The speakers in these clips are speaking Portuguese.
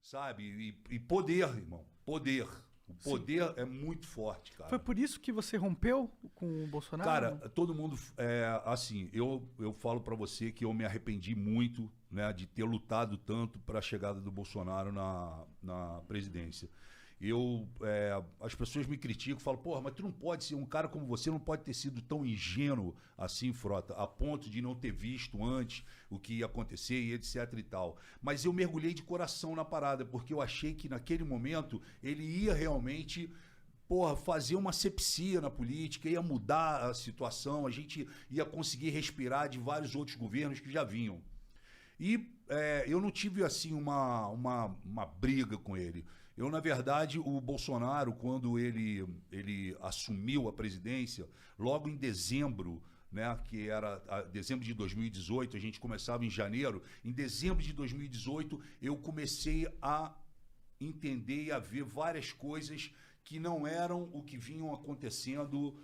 sabe? E poder, irmão, poder. O poder é muito forte, cara. Foi por isso que você rompeu com o Bolsonaro? Cara, todo mundo... assim, eu falo pra você que eu me arrependi muito, né, de ter lutado tanto para a chegada do Bolsonaro na presidência. As pessoas me criticam, falam, porra, mas tu não pode ser, um cara como você não pode ter sido tão ingênuo assim, Frota, a ponto de não ter visto antes o que ia acontecer e etc e tal. Mas eu mergulhei de coração na parada, porque eu achei que naquele momento ele ia realmente... porra, fazer uma asepsia na política, ia mudar a situação, a gente ia conseguir respirar de vários outros governos que já vinham. E eu não tive, assim, uma briga com ele. Eu, na verdade, o Bolsonaro, quando ele assumiu a presidência, logo em dezembro, né, que era dezembro de 2018, a gente começava em janeiro, em dezembro de 2018 eu comecei a entender e a ver várias coisas que não eram o que vinham acontecendo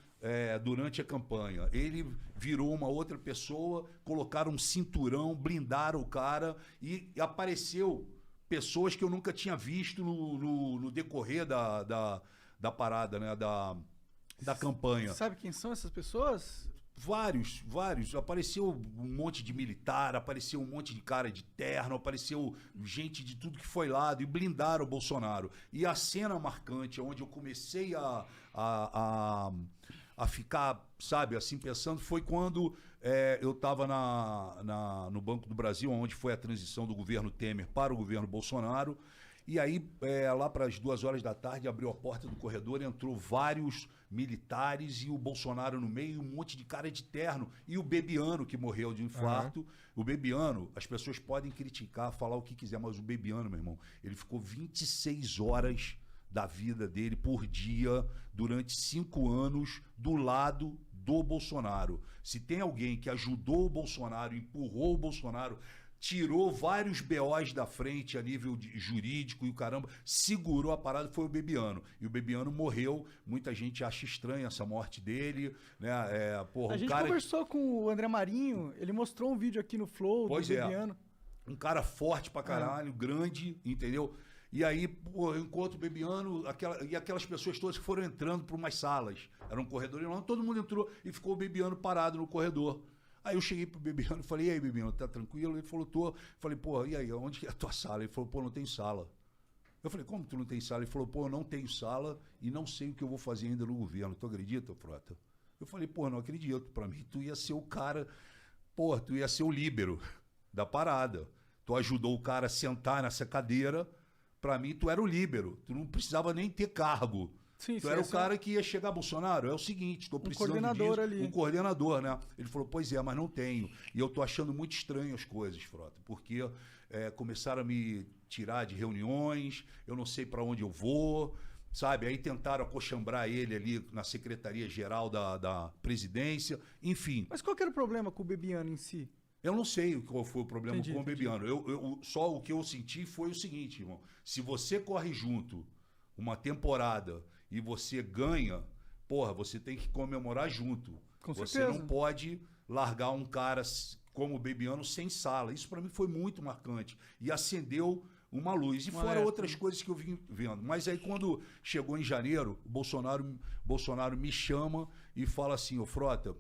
durante a campanha. Ele virou uma outra pessoa, colocaram um cinturão, blindaram o cara e apareceu pessoas que eu nunca tinha visto no decorrer da parada, né, da campanha. Sabe quem são essas pessoas? Vários. Apareceu um monte de militar, apareceu um monte de cara de terno, apareceu gente de tudo que foi lado e blindaram o Bolsonaro. E a cena marcante, onde eu comecei a ficar, sabe, assim, pensando, foi quando eu estava no Banco do Brasil, onde foi a transição do governo Temer para o governo Bolsonaro. E aí, lá para as 2 horas da tarde, abriu a porta do corredor, entrou vários militares e o Bolsonaro no meio, um monte de cara de terno. E o Bebiano, que morreu de infarto. O Bebiano, as pessoas podem criticar, falar o que quiser, mas o Bebiano, meu irmão, ele ficou 26 horas da vida dele por dia, durante 5 anos, do lado do Bolsonaro. Se tem alguém que ajudou o Bolsonaro, empurrou o Bolsonaro, tirou vários BOs da frente a nível jurídico e o caramba, segurou a parada, foi o Bebiano. E o Bebiano morreu, muita gente acha estranha essa morte dele, né? A gente conversou com o André Marinho, ele mostrou um vídeo aqui no Flow do Bebiano. Um cara forte pra caralho, grande, entendeu? E aí, pô, eu encontro o Bebiano, e aquelas pessoas todas que foram entrando por umas salas. Era um corredor enorme, todo mundo entrou e ficou o Bebiano parado no corredor. Aí eu cheguei pro Bebiano e falei, e aí, Bebiano, tá tranquilo? Ele falou, tô. Falei, pô, e aí, onde que é a tua sala? Ele falou, pô, não tem sala. Eu falei, como tu não tem sala? Ele falou, pô, eu não tenho sala e não sei o que eu vou fazer ainda no governo. Tu acredita, Frota? Eu falei, pô, não acredito. Pra mim, tu ia ser o cara, pô, tu ia ser o líbero da parada. Tu ajudou o cara a sentar nessa cadeira. Pra mim, tu era o líbero. Tu não precisava nem ter cargo. Sim, tu era o cara que ia chegar, Bolsonaro, é o seguinte, estou precisando coordenador disso. Ali. Um coordenador, né? Ele falou, pois é, mas não tenho. E eu tô achando muito estranho as coisas, Frota, porque começaram a me tirar de reuniões, eu não sei para onde eu vou, sabe? Aí tentaram acochambrar ele ali na Secretaria-Geral da Presidência, enfim. Mas qual que era o problema com o Bebiano em si? Eu não sei qual foi o problema com o Bebiano. Entendi. Só o que eu senti foi o seguinte, irmão. Se você corre junto uma temporada e você ganha, porra, você tem que comemorar junto. Com você certeza. não pode largar um cara como o Bebiano sem sala. Isso para mim foi muito marcante. E acendeu uma luz. E fora outras coisas que eu vim vendo. Mas aí quando chegou em janeiro, o Bolsonaro me chama e fala assim, ô Frota,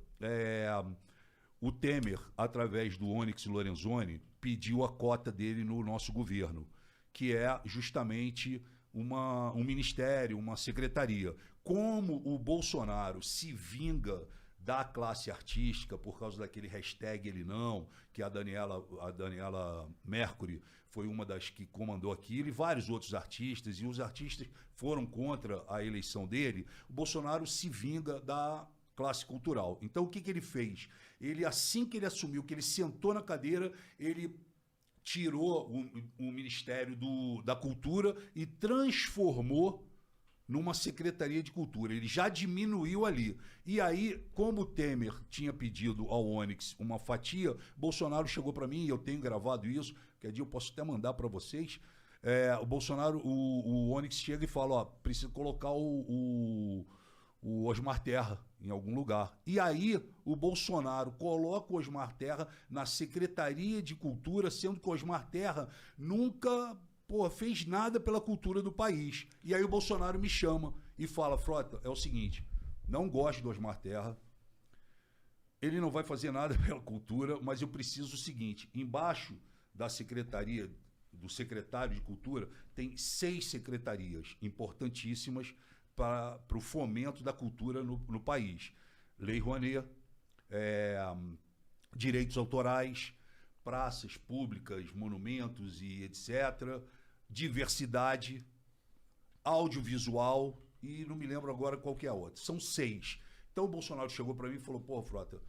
o Temer, através do Onyx Lorenzoni, pediu a cota dele no nosso governo, que é justamente um ministério, uma secretaria. Como o Bolsonaro se vinga da classe artística por causa daquele hashtag ele não, que a Daniela Mercury foi uma das que comandou aquilo, e vários outros artistas, e os artistas foram contra a eleição dele, o Bolsonaro se vinga da classe cultural. Então o que ele fez? Ele, assim que ele assumiu, que ele sentou na cadeira, ele tirou o Ministério da Cultura e transformou numa Secretaria de Cultura. Ele já diminuiu ali. E aí, como o Temer tinha pedido ao Onyx uma fatia, Bolsonaro chegou para mim, e eu tenho gravado isso, que dia eu posso até mandar para vocês. O Bolsonaro, o Onyx chega e fala, ó, precisa colocar o Osmar Terra em algum lugar. E aí o Bolsonaro coloca o Osmar Terra na Secretaria de Cultura, sendo que o Osmar Terra nunca pô, fez nada pela cultura do país. E aí o Bolsonaro me chama e fala, Frota, é o seguinte, não gosto do Osmar Terra, ele não vai fazer nada pela cultura, mas eu preciso o seguinte, embaixo da secretaria, do secretário de Cultura, tem 6 secretarias importantíssimas para o fomento da cultura no país. Lei Rouanet, direitos autorais, praças públicas, monumentos e etc., diversidade, audiovisual e não me lembro agora qual que é a outra. São 6. Então o Bolsonaro chegou para mim e falou, pô, Frota,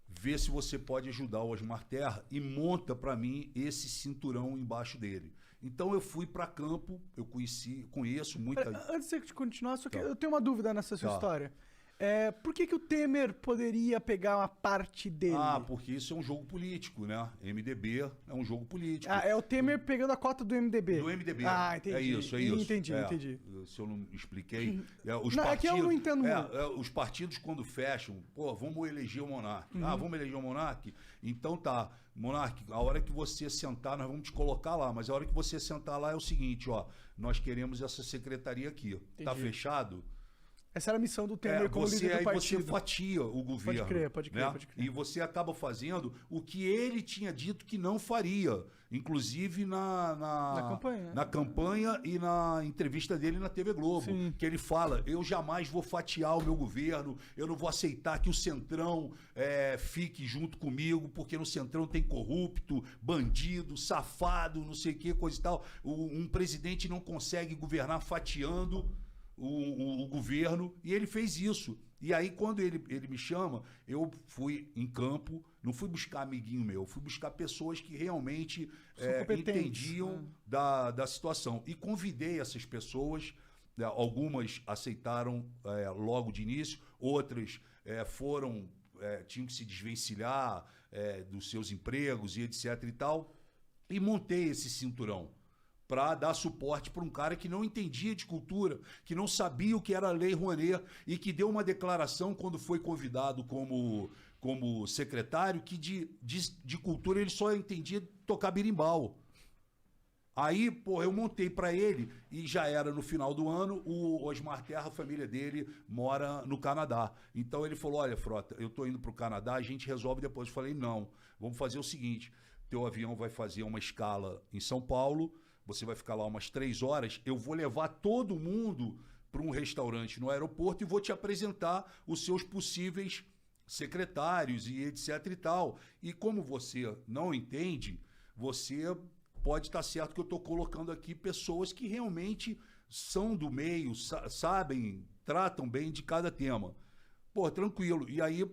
vê se você pode ajudar o Osmar Terra e monta para mim esse cinturão embaixo dele. Então eu fui para campo, eu conheço muita... Antes de continuar, só que eu tenho uma dúvida nessa sua história. Por que o Temer poderia pegar uma parte dele? Porque isso é um jogo político, né? MDB é um jogo político. É o Temer pegando a cota do MDB. Do MDB. Entendi. É isso. Entendi. Se eu não expliquei. Os partidos, é que eu não entendo muito. Os partidos, quando fecham, pô, vamos eleger o Monark. Vamos eleger o Monark? Então tá, Monark, a hora que você sentar, nós vamos te colocar lá, mas a hora que você sentar lá é o seguinte, ó, nós queremos essa secretaria aqui. Entendi. Tá fechado? Essa era a missão do Temer como líder do partido. Você fatia o governo. Pode crer. E você acaba fazendo o que ele tinha dito que não faria. Inclusive na campanha e na entrevista dele na TV Globo. Sim. Que ele fala, eu jamais vou fatiar o meu governo, eu não vou aceitar que o Centrão fique junto comigo, porque no Centrão tem corrupto, bandido, safado, não sei o que, coisa e tal. Um presidente não consegue governar fatiando o governo, e ele fez isso. E aí, quando ele me chama, eu fui em campo, não fui buscar amiguinho meu, fui buscar pessoas que realmente entendiam da situação. E convidei essas pessoas, algumas aceitaram logo de início, outras tinham que se desvencilhar dos seus empregos e etc e tal, e montei esse cinturão para dar suporte para um cara que não entendia de cultura, que não sabia o que era a Lei Rouanet e que deu uma declaração quando foi convidado como secretário que de cultura ele só entendia tocar berimbau. Aí, pô, eu montei para ele e já era no final do ano, o Osmar Terra, a família dele, mora no Canadá. Então ele falou, olha, Frota, eu tô indo pro Canadá, a gente resolve depois. Eu falei, não, vamos fazer o seguinte, teu avião vai fazer uma escala em São Paulo, você vai ficar lá umas 3 horas, eu vou levar todo mundo para um restaurante no aeroporto e vou te apresentar os seus possíveis secretários e etc e tal. E como você não entende, você pode estar certo que eu estou colocando aqui pessoas que realmente são do meio, sabem, tratam bem de cada tema. Pô, tranquilo. E aí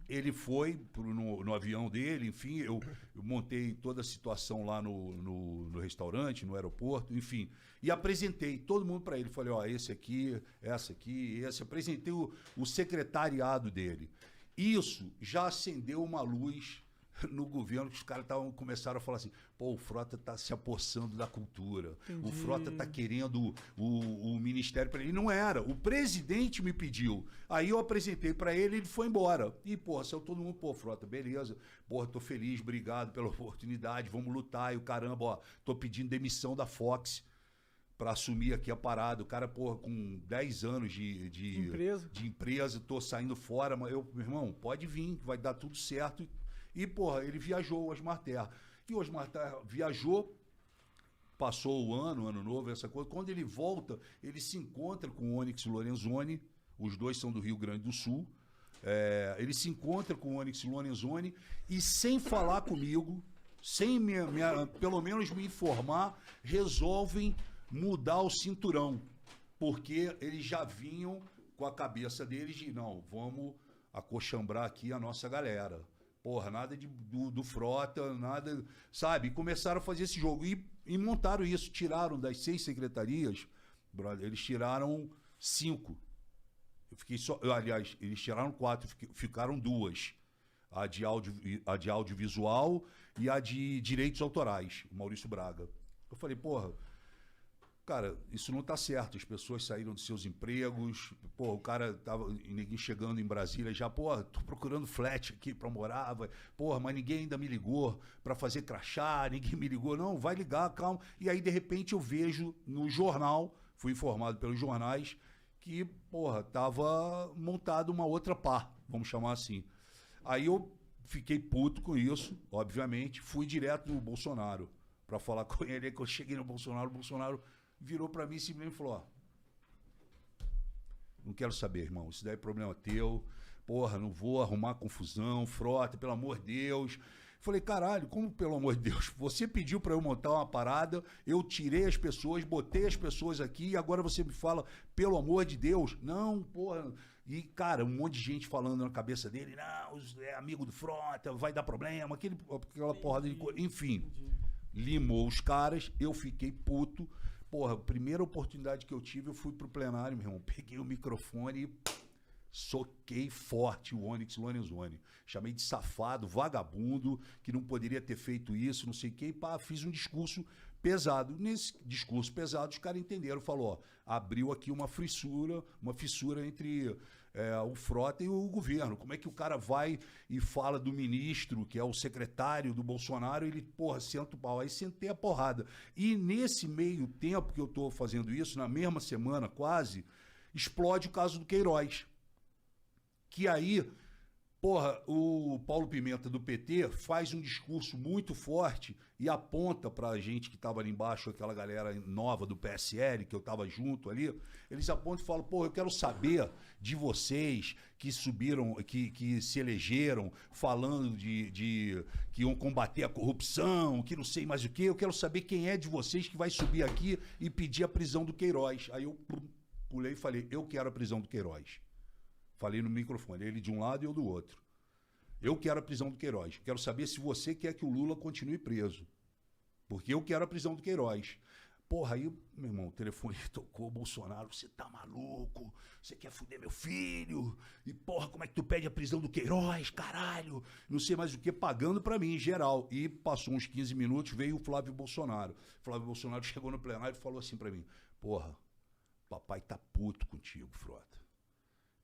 ele foi no avião dele, enfim, eu montei toda a situação lá no restaurante, no aeroporto, enfim, e apresentei todo mundo para ele. Falei, ó, esse aqui, essa aqui, esse. Apresentei o secretariado dele. Isso já acendeu uma luz no governo, que os caras começaram a falar assim, pô, o Frota tá se apossando da cultura, entendi. O Frota tá querendo o ministério para ele. Não era, o presidente me pediu. Aí eu apresentei para ele, ele foi embora. E, porra, saiu todo mundo, pô, Frota, beleza, porra, tô feliz, obrigado pela oportunidade, vamos lutar. E o caramba, ó, tô pedindo demissão da Fox para assumir aqui a parada. O cara, porra, com 10 anos de empresa, tô saindo fora, mas meu irmão, pode vir, vai dar tudo certo. E, porra, ele viajou, o Osmar Terra. E o Osmar Terra viajou, passou o ano novo, essa coisa. Quando ele volta, ele se encontra com o Onyx Lorenzoni, os dois são do Rio Grande do Sul. Ele se encontra com o Onyx Lorenzoni e, sem falar comigo, sem pelo menos me informar, resolvem mudar o cinturão. Porque eles já vinham com a cabeça deles de, não, vamos acochambrar aqui a nossa galera. Porra, nada do Frota, nada, sabe? E começaram a fazer esse jogo. E montaram isso, tiraram das 6 secretarias, brother, eles tiraram 5. Eu fiquei só. Aliás, eles tiraram 4, ficaram 2. A de audiovisual e a de direitos autorais, o Maurício Braga. Eu falei, porra, Cara, isso não tá certo. As pessoas saíram dos seus empregos. Pô, o cara tava ninguém chegando em Brasília já, pô, tô procurando flat aqui pra morar. Porra, mas ninguém ainda me ligou pra fazer crachá, ninguém me ligou. Não, vai ligar, calma. E aí, de repente, eu vejo no jornal, fui informado pelos jornais, que, porra, tava montado uma outra pá, vamos chamar assim. Aí eu fiquei puto com isso, obviamente, fui direto no Bolsonaro pra falar com ele. Aí que eu cheguei no Bolsonaro, o Bolsonaro virou pra mim e simplesmente falou, ó, não quero saber, irmão, isso daí é problema teu, porra, não vou arrumar confusão, Frota, pelo amor de Deus. Falei, caralho, como pelo amor de Deus? Você pediu pra eu montar uma parada, eu tirei as pessoas, botei as pessoas aqui e agora você me fala, pelo amor de Deus? Não, porra. E, cara, um monte de gente falando na cabeça dele, não, é amigo do Frota, vai dar problema, aquela porrada de coisa. Enfim, limou os caras, eu fiquei puto. Porra, a primeira oportunidade que eu tive, eu fui pro plenário, meu irmão. Peguei o microfone e soquei forte o Onyx Lorenzoni. Chamei de safado, vagabundo, que não poderia ter feito isso, não sei o quê. E pá, fiz um discurso pesado. Nesse discurso pesado, os caras entenderam. Falou, ó, abriu aqui uma fissura entre o Frota e o governo. Como é que o cara vai e fala do ministro, que é o secretário do Bolsonaro, ele, porra, senta o pau. Aí sentei a porrada. E nesse meio tempo que eu tô fazendo isso, na mesma semana quase, explode o caso do Queiroz. Que aí, porra, o Paulo Pimenta do PT faz um discurso muito forte e aponta pra gente que tava ali embaixo, aquela galera nova do PSL, que eu tava junto ali, eles apontam e falam, porra, eu quero saber de vocês que subiram, que se elegeram falando de que iam combater a corrupção, que não sei mais o quê, eu quero saber quem é de vocês que vai subir aqui e pedir a prisão do Queiroz. Aí eu pulei e falei, eu quero a prisão do Queiroz. Falei no microfone, ele de um lado e eu do outro. Eu quero a prisão do Queiroz. Quero saber se você quer que o Lula continue preso. Porque eu quero a prisão do Queiroz. Porra, aí, meu irmão, o telefone tocou, Bolsonaro, você tá maluco? Você quer fuder meu filho? E porra, como é que tu pede a prisão do Queiroz, caralho? Não sei mais o que, pagando pra mim, em geral. E passou uns 15 minutos, veio o Flávio Bolsonaro. Flávio Bolsonaro chegou no plenário e falou assim pra mim, porra, papai tá puto contigo, Frota.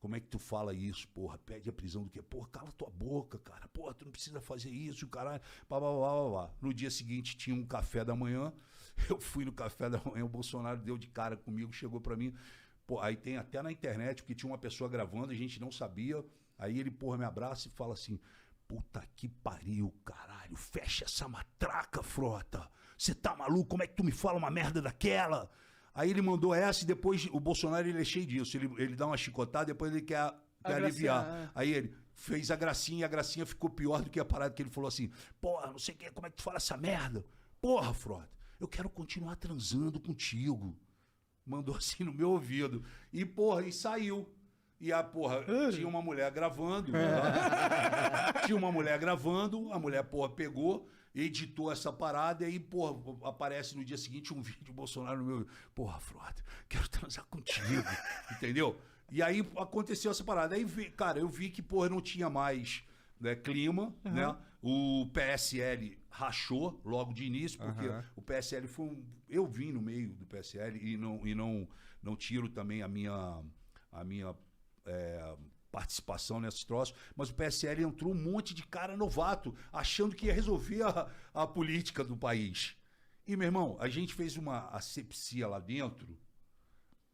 Como é que tu fala isso, porra? Pede a prisão do quê? Porra, cala tua boca, cara. Porra, tu não precisa fazer isso, caralho. Pá, pá, pá, pá. No dia seguinte tinha um café da manhã. Eu fui no café da manhã, o Bolsonaro deu de cara comigo, chegou pra mim. Pô, aí tem até na internet, porque tinha uma pessoa gravando, a gente não sabia. Aí ele, porra, me abraça e fala assim, puta que pariu, caralho. Fecha essa matraca, Frota. Você tá maluco? Como é que tu me fala uma merda daquela? Aí ele mandou essa e depois o Bolsonaro ele é cheio disso. Ele dá uma chicotada, depois ele quer aliviar. Aí ele fez a gracinha e a gracinha ficou pior do que a parada que ele falou assim, porra, não sei o que, como é que tu fala essa merda? Porra, Frota, eu quero continuar transando contigo. Mandou assim no meu ouvido. E, porra, e saiu. E a porra, tinha uma mulher gravando. Tinha uma mulher gravando, a mulher, porra, pegou, editou essa parada e aí, porra, aparece no dia seguinte um vídeo do Bolsonaro no meu. Porra, Frota, quero transar contigo. Entendeu? E aí aconteceu essa parada. Aí, cara, eu vi que, porra, não tinha mais, né, clima, né? O PSL rachou logo de início, porque o PSL foi um. Eu vim no meio do PSL e não tiro também a minha participação nesse troço, mas o PSL entrou um monte de cara novato, achando que ia resolver a política do país. E, meu irmão, a gente fez uma asepsia lá dentro,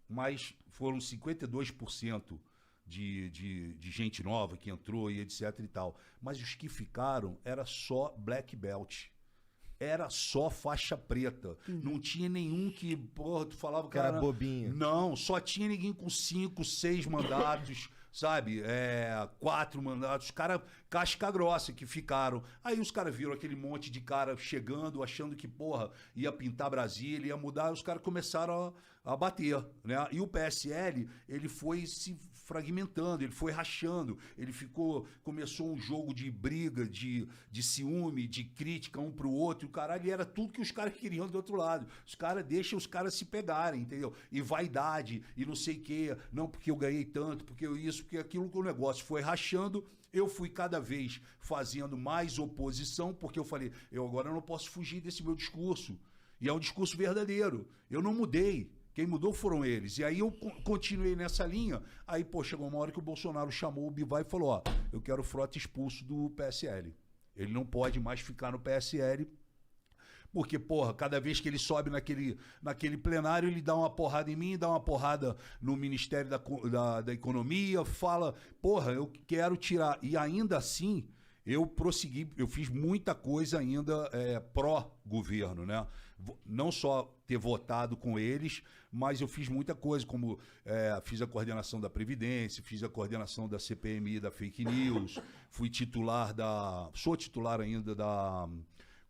mas foram 52% de gente nova que entrou e etc e tal. Mas os que ficaram era só black belt. Era só faixa preta. Não tinha nenhum que, porra, tu falava que era bobinho. Não, só tinha ninguém com 5, 6 mandatos, sabe? 4 mandatos. Os caras casca grossa que ficaram. Aí os caras viram aquele monte de cara chegando, achando que, porra, ia pintar Brasília, ia mudar. Os caras começaram a bater, né? E o PSL, ele foi se fragmentando, ele foi rachando, começou um jogo de briga, de ciúme, de crítica um pro outro, e o caralho, era tudo que os caras queriam do outro lado. Os caras deixam os caras se pegarem, entendeu? E vaidade, e não sei o quê, não porque eu ganhei tanto, porque eu isso, porque aquilo, que o negócio foi rachando. Eu fui cada vez fazendo mais oposição, porque eu falei, eu agora não posso fugir desse meu discurso. E é um discurso verdadeiro. Eu não mudei. Quem mudou foram eles. E aí eu continuei nessa linha. Aí, pô, chegou uma hora que o Bolsonaro chamou o Bivar e falou, ó, eu quero o Frota expulso do PSL. Ele não pode mais ficar no PSL, porque, porra, cada vez que ele sobe naquele plenário, ele dá uma porrada em mim, dá uma porrada no Ministério da Economia, fala, porra, eu quero tirar. E ainda assim, eu prossegui, eu fiz muita coisa ainda pró-governo, né? Não só ter votado com eles, mas eu fiz muita coisa, como fiz a coordenação da Previdência, fiz a coordenação da CPMI, da Fake News, sou titular ainda da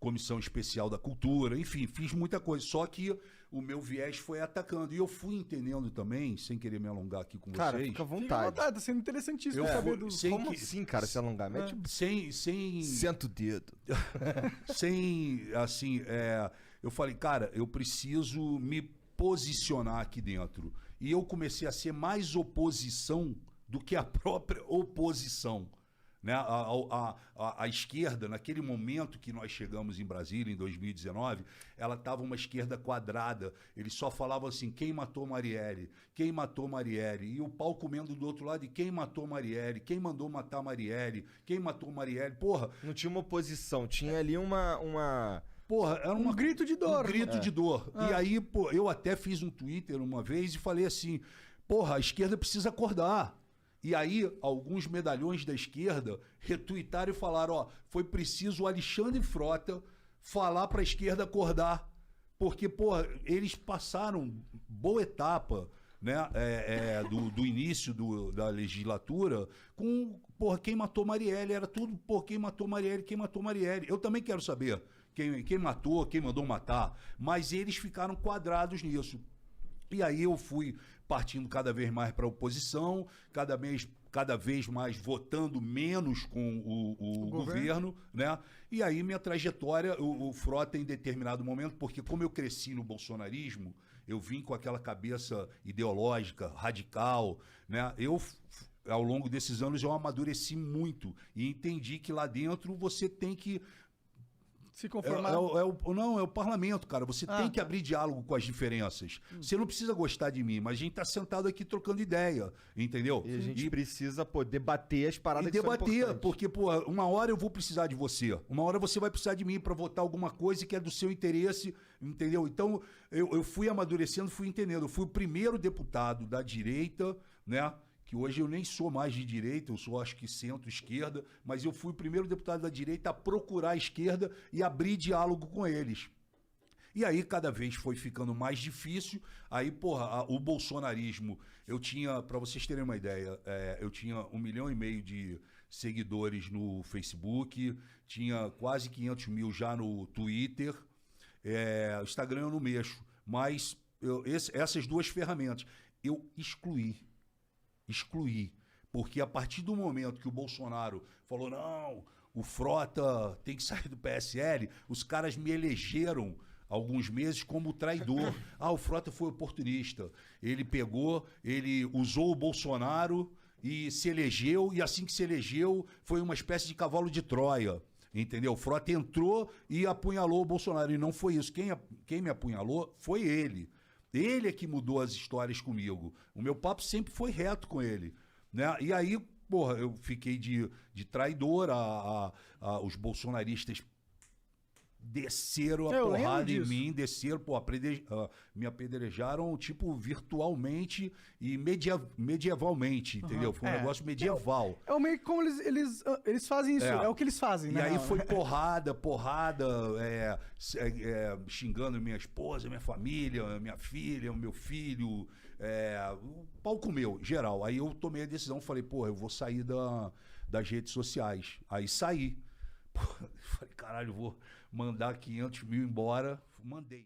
Comissão Especial da Cultura, enfim, fiz muita coisa, só que o meu viés foi atacando. E eu fui entendendo também, sem querer me alongar aqui com cara, vocês. Fica à vontade. Tá sendo interessantíssimo saber do... Como assim, cara, se alongar? Senta o dedo. Assim, eu falei, cara, eu preciso me posicionar aqui dentro. E eu comecei a ser mais oposição do que a própria oposição. Né? A esquerda, naquele momento que nós chegamos em Brasília, em 2019, ela estava uma esquerda quadrada. Eles só falavam assim, quem matou Marielle? Quem matou Marielle? E o pau comendo do outro lado, e quem matou Marielle? Quem mandou matar Marielle? Quem matou Marielle? Porra... Não tinha uma oposição, tinha ali uma... Porra, era um grito de dor. Um grito de dor. E aí, pô, eu até fiz um Twitter uma vez e falei assim, porra, a esquerda precisa acordar. E aí, alguns medalhões da esquerda retuitaram e falaram, ó, foi preciso o Alexandre Frota falar para a esquerda acordar. Porque, porra, eles passaram boa etapa, né, do início da legislatura com, porra, quem matou Marielle. Era tudo, porra, quem matou Marielle, quem matou Marielle. Eu também quero saber quem matou, quem mandou matar. Mas eles ficaram quadrados nisso. E aí eu fui partindo cada vez mais para a oposição, cada vez mais votando menos com o governo, né? E aí minha trajetória, o Frota em determinado momento, porque como eu cresci no bolsonarismo, eu vim com aquela cabeça ideológica, radical, né? Ao longo desses anos eu amadureci muito e entendi que lá dentro você tem que se conformar. Não, é o parlamento, cara. Você tem que abrir diálogo com as diferenças. Você não precisa gostar de mim, mas a gente tá sentado aqui trocando ideia, entendeu? E a gente precisa, debater as paradas que são importantes. Porque, pô, uma hora eu vou precisar de você. Uma hora você vai precisar de mim para votar alguma coisa que é do seu interesse, entendeu? Então, eu fui amadurecendo, fui entendendo. Eu fui o primeiro deputado da direita, né? Que hoje eu nem sou mais de direita, eu sou acho que centro-esquerda, mas eu fui o primeiro deputado da direita a procurar a esquerda e abrir diálogo com eles. E aí cada vez foi ficando mais difícil, aí, porra, o bolsonarismo, eu tinha, para vocês terem uma ideia, eu tinha 1,5 milhão de seguidores no Facebook, tinha quase 500 mil já no Twitter, o Instagram eu não mexo, mas essas duas ferramentas eu excluí, porque a partir do momento que o Bolsonaro falou, não, o Frota tem que sair do PSL, os caras me elegeram alguns meses como traidor. O Frota foi oportunista, ele usou o Bolsonaro e se elegeu, e assim que se elegeu foi uma espécie de cavalo de Troia, entendeu? O Frota entrou e apunhalou o Bolsonaro, e não foi isso, quem me apunhalou foi ele. Ele é que mudou as histórias comigo. O meu papo sempre foi reto com ele, né? E aí, porra, eu fiquei de traidor, os bolsonaristas desceram a porrada em mim, desceram, pô, me apedrejaram, tipo, virtualmente e medievalmente, entendeu? Foi um negócio medieval. É meio que como eles fazem isso, é o que eles fazem, né? E aí foi porrada, xingando minha esposa, minha família, minha filha, o meu filho, o pau comeu, geral. Aí eu tomei a decisão, falei, pô, eu vou sair das redes sociais. Aí saí. Pô, falei, caralho, vou mandar 500 mil embora. Mandei.